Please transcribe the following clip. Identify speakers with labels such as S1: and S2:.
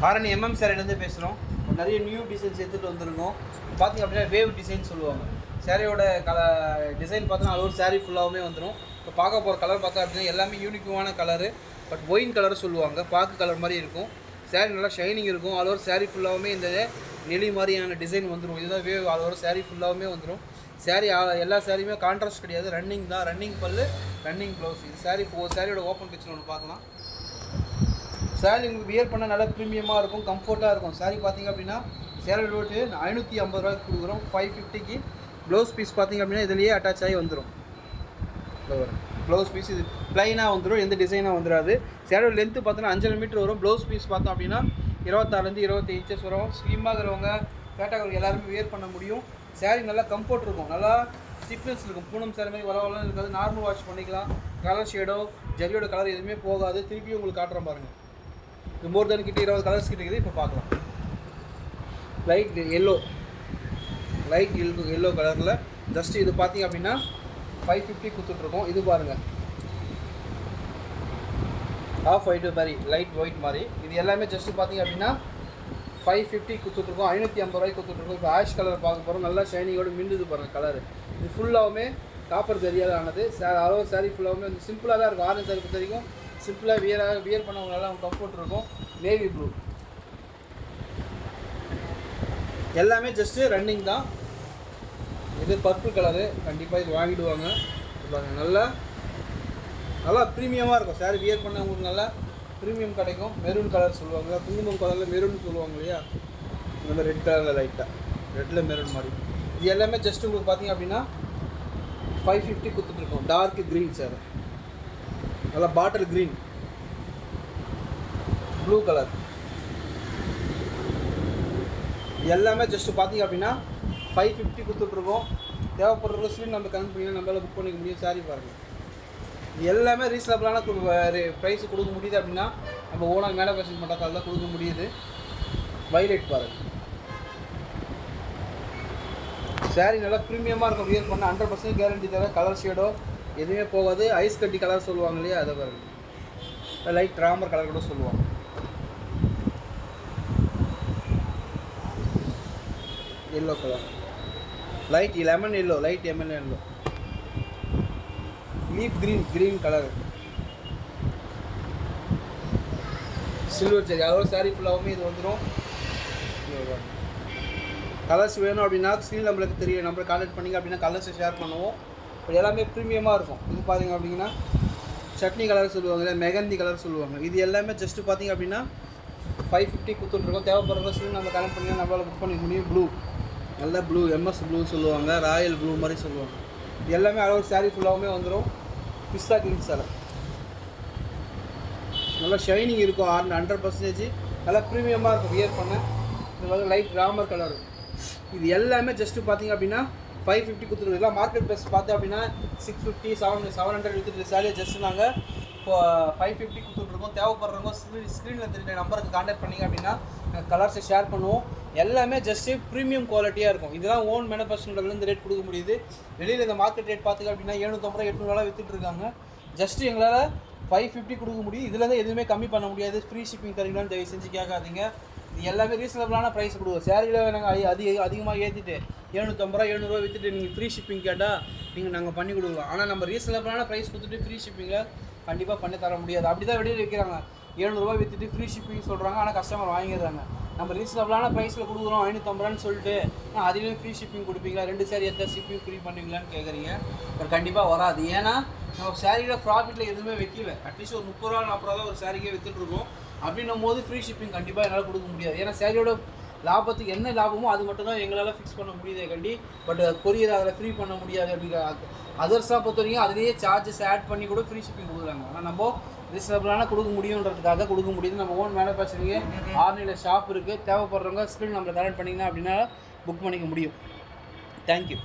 S1: ஆரணி சாரிலேருந்து பேசுகிறோம். நிறைய new designs எடுத்துகிட்டு வந்துருக்கோம். பார்த்திங்க அப்படின்னா வேவ் டிசைன் சொல்லுவாங்க. சாரியோட டிசைன் பார்த்தோன்னா அது ஒரு சாரீ ஃபுல்லாகவுமே வந்துடும். இப்போ பார்க்க போகிற கலர் பார்த்தா அப்படின்னா எல்லாமே யூனிக்கான கலரு. பட் ஒயின் கலர் சொல்லுவாங்க. பார்க்க கலர் மாதிரி இருக்கும். சாரீ நல்லா ஷைனிங் இருக்கும். ஆல் ஓவர் சாரீ ஃபுல்லாகவுமே இந்த நெளி மாதிரியான டிசைன் வந்துடும். இதுதான் வேவ். ஆல் ஓவர் சாரீ ஃபுல்லாகவுமே வந்துடும். சாரீ எல்லா சாரியுமே கான்ட்ராஸ்ட் கிடையாது, ரன்னிங் தான். ரன்னிங் பல்லு, ரன்னிங் ப்ளவுஸ். இது சாரீ சாரியோட ஓப்பன் பிக்சர் ஒன்று பார்க்கலாம். சாரீ உங்களுக்கு வியர் பண்ண நல்லா ப்ரீமியமாக இருக்கும், கம்ஃபர்ட்டாக இருக்கும். சாரீ பார்த்திங்க அப்படின்னா சேரீ ரேட்டு 550 ரூபாய்க்கு கொடுக்குறோம். 550க்கு ப்ளவுஸ் பீஸ் பார்த்திங்க அப்படின்னா இதுலேயே அட்டாச் ஆகி வந்துடும். ப்ளவுஸ் பீஸ் இது ப்ளைனாக வந்துடும், எந்த டிசைனாக வந்துடாது. சேரீயோட லென்த்து பார்த்தோன்னா 5 மீட்டர் வரும். ப்ளவுஸ் பீஸ் பார்த்தோம் அப்படின்னா 26 28 இன்ச்சஸ் வரும். ஸ்லிம்மாகிறவங்க கேட்டாகிறவங்க எல்லாருமே வியர் பண்ண முடியும். சாரீ நல்லா கம்ஃபர்ட் இருக்கும், நல்லா ஸ்டிஃப்னஸ் இருக்கும். பூனம் சாரீ மாதிரி வரவெல்லாம் இருக்காது. நார்மல் வாஷ் பண்ணிக்கலாம். கலர் ஷேடோ ஜரியோட கலர் எதுவுமே போகாது. திருப்பி உங்களுக்கு காட்டுறேன் பாருங்கள். இது மோர் தென் கிட்ட 20 கலர்ஸ் கிட்ட இருக்குது. இப்போ பார்க்கலாம். லைட் எல்லோ கலரில் ஜஸ்ட்டு இது பார்த்திங்க அப்படின்னா 550 கொடுத்துட்ருக்கோம். இது பாருங்கள், ஆஃப் ஒயிட்டு மாதிரி, லைட் ஒயிட் மாதிரி. இது எல்லாமே ஜஸ்ட்டு பார்த்திங்க அப்படின்னா 550 கொடுத்துட்ருக்கோம். 550 ரூபாய்க்கு கொடுத்துட்ருக்கோம். இப்போ ஆஷ் கலர் பார்க்க போகிறோம். நல்லா ஷைனிங்கோடு மின்னுது பாருங்கள் கலர். இது ஃபுல்லாகவுமே காப்பர் ஜரியால் ஆனது. அளவு சாரீ ஃபுல்லாகவுமே வந்து சிம்பிளாக தான் இருக்கும். ஆரஞ்சு சாரீ பொறுத்த வரைக்கும் சிம்பிளாக வியர் பண்ணவங்க நல்லா கம்ஃபர்ட் இருக்கும். நேவி ப்ளூ எல்லாமே ஜஸ்ட்டு ரன்னிங் தான். இது பர்பிள் கலரு. கண்டிப்பாக இது வாங்கிடுவாங்க. நல்லா நல்லா ப்ரீமியமாக இருக்கும். சாரீ வியர் பண்ண உங்களுக்கு நல்லா ப்ரீமியம் கிடைக்கும். மெரூன் கலர் சொல்லுவாங்க, குங்குமம் கலரில் மெரூன் சொல்லுவாங்க இல்லையா, இந்த ரெட் கலரில் லைட்டாக ரெட்டில் மெரூன் மாதிரி. இது எல்லாமே ஜஸ்ட் உங்களுக்கு பார்த்திங்க அப்படின்னா 550 கொடுத்துட்ருக்கோம். டார்க் க்ரீன் சார், நல்லா பாட்டில் க்ரீன், ப்ளூ கலர். எல்லாமே ஜஸ்ட்டு பார்த்திங்க அப்படின்னா 550 கொடுத்துட்ருக்கோம். தேவைப்படுற ஸ்க்ரீன் நம்ம கனெக்ட் பண்ணி நம்மளால் புக் பண்ணிக்க முடியும். சாரி பாருங்கள், இது எல்லாமே ரீசனபிளான ப்ரைஸ் கொடுக்க முடியுது அப்படின்னா நம்ம ஓனாக மேலே பேசன் பண்ணுறதால தான் கொடுக்க முடியுது. வைலட் பாருங்கள். சாரீ நல்லா ப்ரீமியமாக இருக்கும். வியர் பண்ண 100% கேரண்டி தவிர கலர் ஷேடோ எதுவுமே போகாது. ஐஸ் கட்டி கலர் சொல்லுவாங்க இல்லையா, அதை பாருங்கள். லைட் ராமர் கலர் கூட சொல்லுவாங்க. Yellow colour, light lemon yellow, light lemon yellow. Leaf green colour, silver zari. அதோட சாரீ ஃபுல்லாகவுமே இது வந்துடும். கலர்ஸ் வேணும் அப்படின்னா ஸ்க்ரீன் நம்மளுக்கு தெரியும், நம்மளை கான்டாக்ட் பண்ணிங்க அப்படின்னா கலர்ஸை ஷேர் பண்ணுவோம். இப்போ எல்லாமே ப்ரீமியமாக இருக்கும். இது பார்த்திங்க அப்படின்னா சட்னி கலர் சொல்லுவாங்க, இல்லை மெகந்தி கலர் சொல்லுவாங்க. இது எல்லாமே ஜஸ்ட்டு பார்த்திங்க அப்படின்னா 550 கொடுத்துட்ருக்கோம். தேவைப்படுற ஸ்க்ரீன் நம்ம கனெக்ட் பண்ணி நம்மளால் புக் பண்ணிக்க முடியும். ப்ளூ, நல்ல ப்ளூ, MS ப்ளூ சொல்லுவாங்க, ராயல் ப்ளூ மாதிரி சொல்லுவாங்க. இது எல்லாமே அளவு சாரீ ஃபுல்லாகவுமே வந்துடும். பிஸ்தா கிரீன் சார், நல்லா ஷைனிங் இருக்கும். 100% நல்லா ப்ரீமியமாக இருக்கும் வியர் பண்ண. இது வந்து லைட் ராமர் கலர். இது எல்லாமே ஜஸ்ட்டு பார்த்திங்க அப்படின்னா 550 கொடுத்துருக்கோம். மார்க்கெட் ப்ரைஸ் பார்த்து அப்படின்னா 650 700 வித்துட்டு சாரியை ஜஸ்ட்டு நாங்கள் இப்போ 550 கொடுத்துட்ருக்கோம். தேவைப்படுறவங்க ஸ்க்ரீனில் தெரிஞ்ச நம்பருக்கு கான்டாக்ட் பண்ணிங்க அப்படின்னா கலர்ஸை ஷேர் பண்ணுவோம். எல்லாமே ஜஸ்ட்டு ப்ரீமியம் குவாலிட்டியாக இருக்கும். இதெல்லாம் ஓன் மேனுஃபேக்சரிங்லேருந்து இந்த ரேட் கொடுக்க முடியுது. வெளியில் இந்த மார்க்கெட் ரேட் பார்த்திங்க அப்படின்னா 750 800 விற்றுட்ருக்காங்க. ஜஸ்ட்டு எங்களால் 550 கொடுக்க முடியும். இதில் தான் எதுவுமே கம்மி பண்ண முடியாது. ஃப்ரீ ஷிப்பிங் தரீங்களான்னு தயவு செஞ்சு கேட்காதீங்க. இது எல்லாமே ரீசனபிளான ப்ரைஸ் கொடுக்கும். சேரீயில் நாங்கள் அதிகமாக ஏற்றிட்டு 750 700 விற்றுட்டு நீங்கள் ஃப்ரீ ஷிப்பிங் கேட்டால் நாங்கள் பண்ணி கொடுக்கலாம். ஆனால் நம்ம ரீசனபிளான ப்ரைஸ் கொடுத்துட்டு ஃப்ரீ ஷிப்பிங்கில் கண்டிப்பாக பண்ணி தர முடியாது. அப்படி தான் வெளியில் வைக்கிறாங்க. 700 விற்றுட்டு ஃப்ரீ ஷிப்பிங் சொல்கிறாங்க, ஆனால் கஸ்டமர் வாங்கிடுறாங்க. நம்ம ரீசனபிளான ப்ரைஸில் கொடுக்குறோம் 550 சொல்லிட்டு அதுலேயே ஃப்ரீ ஷிப்பிங் கொடுப்பீங்களா, 2 சாரீ எடுத்தால் ஷிப்பிங் ஃப்ரீ பண்ணுவீங்களான்னு கேட்குறீங்க. பட் கண்டிப்பாக வராது. ஏன்னா நம்ம சாரியில் ப்ராஃபிட்டில் எதுவுமே வைக்கல. அட்லீஸ்ட் ஒரு 30 ரூபா 40 ரூபா ஒரு சாரிக்கே விற்றுட்ருக்கோம். அப்படின்னும் போது ஃப்ரீ ஷிப்பிங் கண்டிப்பாக என்னால் கொடுக்க முடியாது. ஏன்னா சாரியோட லாபத்துக்கு என்ன லாபமோ அது மட்டும் தான் எங்களால் ஃபிக்ஸ் பண்ண முடியுதே பட் கொரியர் அதில் ஃப்ரீ பண்ண முடியாது. அப்படிங்கிற அதர்ஸாக பொறுத்த வரைக்கும் அதுலேயே சார்ஜஸ் ஆட் பண்ணி கூட ஃப்ரீ ஷிப்பிங் கொடுக்குறாங்க. ஆனால் நம்ம ரீசனபிளான கொடுக்க முடியுன்றதுக்காக கொடுக்க முடியுது. நம்ம ஓன் மேனுஃபேக்சரிங்கே ஆர்னியில் ஷாப் இருக்குது. தேவைப்படுறவங்க ஸ்க்ரீன் நம்மளை கனெக்ட் பண்ணிங்கன்னா அப்படின்னா புக் பண்ணிக்க முடியும். தேங்க்யூ.